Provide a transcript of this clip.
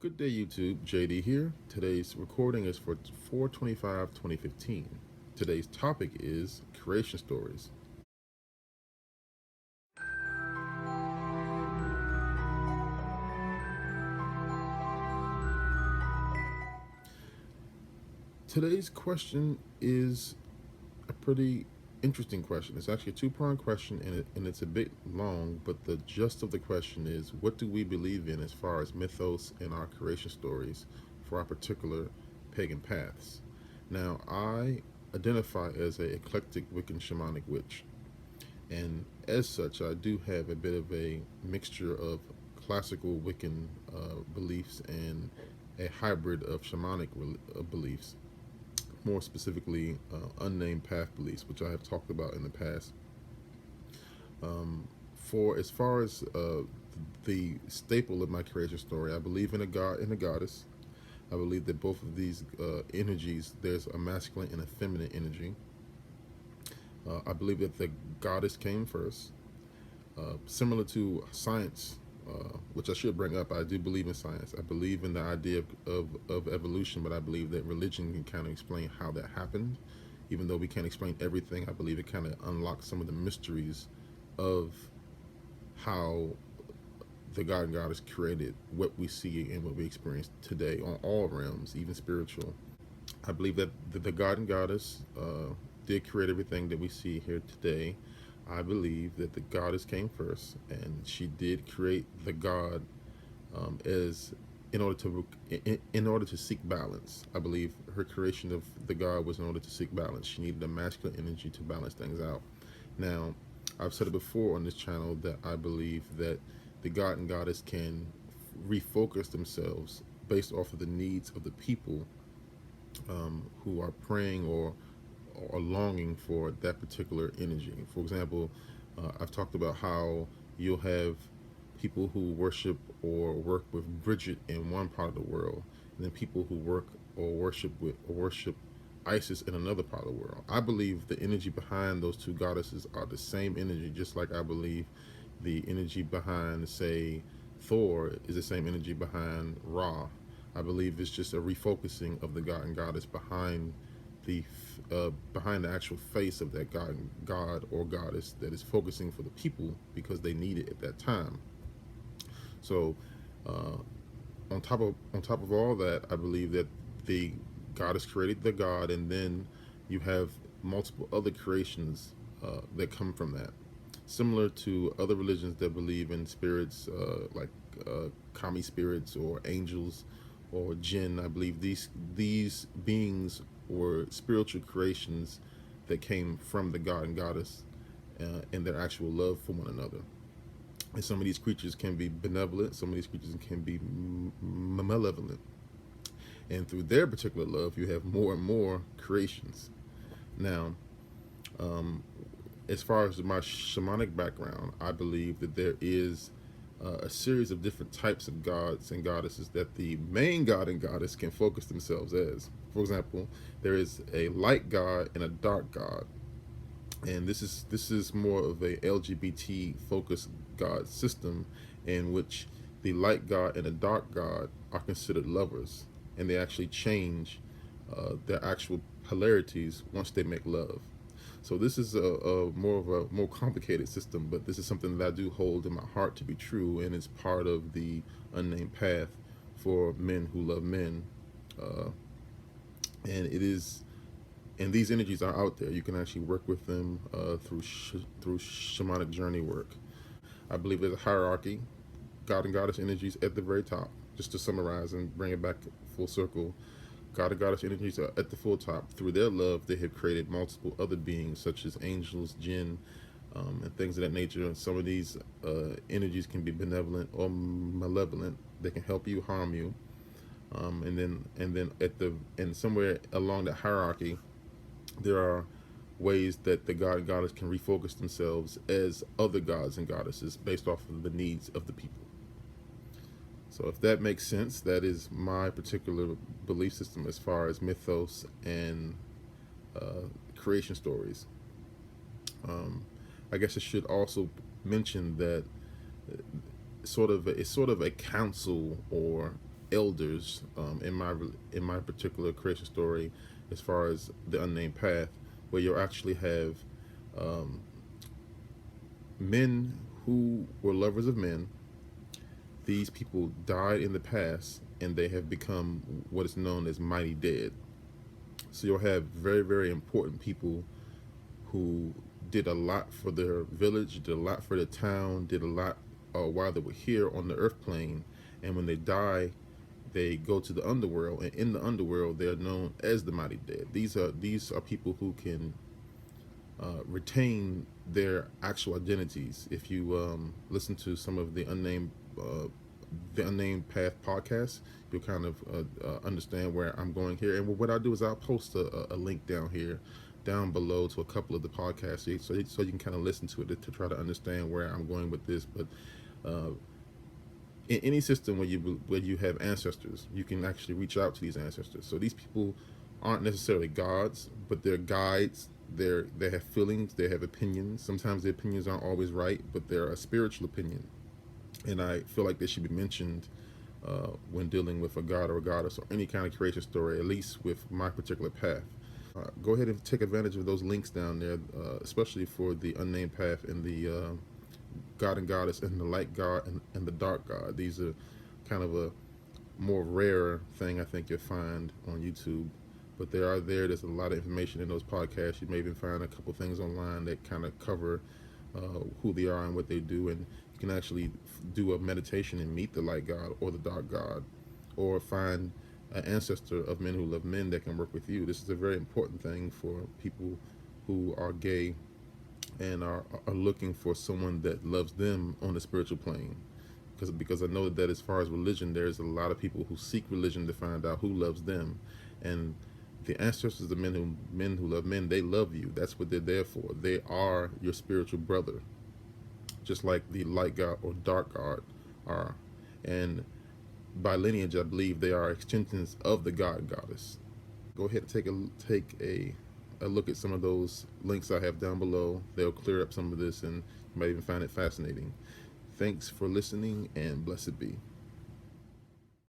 Good day, YouTube. JD here. Today's recording is for 4/25/2015. Today's topic is creation stories. Today's question is a pretty interesting question. It's actually a two-pronged question, and it's a bit long, but the gist of the question is, what do we believe in as far as mythos and our creation stories for our particular pagan paths? Now, I identify as a eclectic Wiccan shamanic witch, and as such, I do have a bit of a mixture of classical Wiccan beliefs and a hybrid of shamanic beliefs, more specifically unnamed path beliefs, which I have talked about in the past. For as far as the staple of my creation story, I believe in a god and a goddess. I believe that both of these energies, there's a masculine and a feminine energy. I believe that the goddess came first. Similar to science, which I should bring up, I do believe in science. I believe in the idea of evolution, but I believe that religion can kind of explain how that happened. Even though we can't explain everything, I believe it kind of unlocks some of the mysteries of how the God and Goddess created what we see and what we experience today on all realms, even spiritual. I believe that the God and Goddess did create everything that we see here today. I believe that the goddess came first, and she did create the god as in order to seek balance. I believe her creation of the god was in order to seek balance. She needed a masculine energy to balance things out. Now, I've said it before on this channel that I believe that the god and goddess can refocus themselves based off of the needs of the people who are praying or longing for that particular energy. For example, I've talked about how you'll have people who worship or work with Bridget in one part of the world, and then people who work or worship Isis in another part of the world. I believe the energy behind those two goddesses are the same energy, just like I believe the energy behind, say, Thor is the same energy behind Ra. I believe it's just a refocusing of the god and goddess behind the actual face of that god or goddess that is focusing for the people because they need it at that time. So on top of all that, I believe that the goddess created the god, and then you have multiple other creations that come from that, similar to other religions that believe in spirits like kami spirits or angels or jinn. I believe these beings were spiritual creations that came from the god and goddess and their actual love for one another. And some of these creatures can be benevolent, some of these creatures can be malevolent. And through their particular love, you have more and more creations. Now, as far as my shamanic background, I believe that there is a series of different types of gods and goddesses that the main god and goddess can focus themselves as. For example, there is a light god and a dark god, and this is more of a LGBT focused god system, in which the light god and the dark god are considered lovers, and they actually change their actual polarities once they make love. So this is a more complicated system, but this is something that I do hold in my heart to be true, and it's part of the unnamed path for men who love men. And it is, and these energies are out there. You can actually work with them through shamanic journey work. I believe there's a hierarchy. God and goddess energies at the very top. Just to summarize and bring it back full circle, God and goddess energies are at the full top. Through their love, they have created multiple other beings, such as angels, jinn, and things of that nature. And some of these energies can be benevolent or malevolent. They can help you, harm you, and then somewhere along that hierarchy, there are ways that the god and goddess can refocus themselves as other gods and goddesses based off of the needs of the people. So if that makes sense, that is my particular belief system as far as mythos and creation stories. I guess I should also mention that it's sort of a council or elders in my particular creation story, as far as the unnamed path, where you'll actually have um, men who were lovers of men. These people died in the past, and they have become what is known as mighty dead. So you'll have very, very important people who did a lot for their village, did a lot for the town, did a lot while they were here on the earth plane. And when they die, they go to the underworld, and in the underworld, they are known as the mighty dead. These are people who can retain their actual identities. If you listen to some of the unnamed path podcast, you'll kind of understand where I'm going here. And what I'll do is I'll post a link down here, down below, to a couple of the podcasts, so you can kind of listen to it to try to understand where I'm going with this. But uh, in any system where you have ancestors, you can actually reach out to these ancestors. So these people aren't necessarily gods, but they're guides. They have feelings, they have opinions. Sometimes the opinions aren't always right, but they're a spiritual opinion, and I feel like they should be mentioned when dealing with a god or a goddess or any kind of creation story, at least with my particular path. Go ahead and take advantage of those links down there, especially for the unnamed path and the god and goddess and the light god and the dark god. These are kind of a more rare thing I think you'll find on YouTube, but they are there. There's a lot of information in those podcasts. You may even find a couple things online that kind of cover who they are and what they do, and you can actually do a meditation and meet the light god or the dark god, or find an ancestor of men who love men that can work with you. This is a very important thing for people who are gay and are looking for someone that loves them on the spiritual plane. Because I know that as far as religion, there's a lot of people who seek religion to find out who loves them, and the ancestors of men who love men, they love you. That's what they're there for. They are your spiritual brother, just like the light god or dark god are. And by lineage, I believe they are extensions of the god and goddess. Go ahead and take a look at some of those links I have down below. They'll clear up some of this, and you might even find it fascinating. Thanks for listening, and blessed be.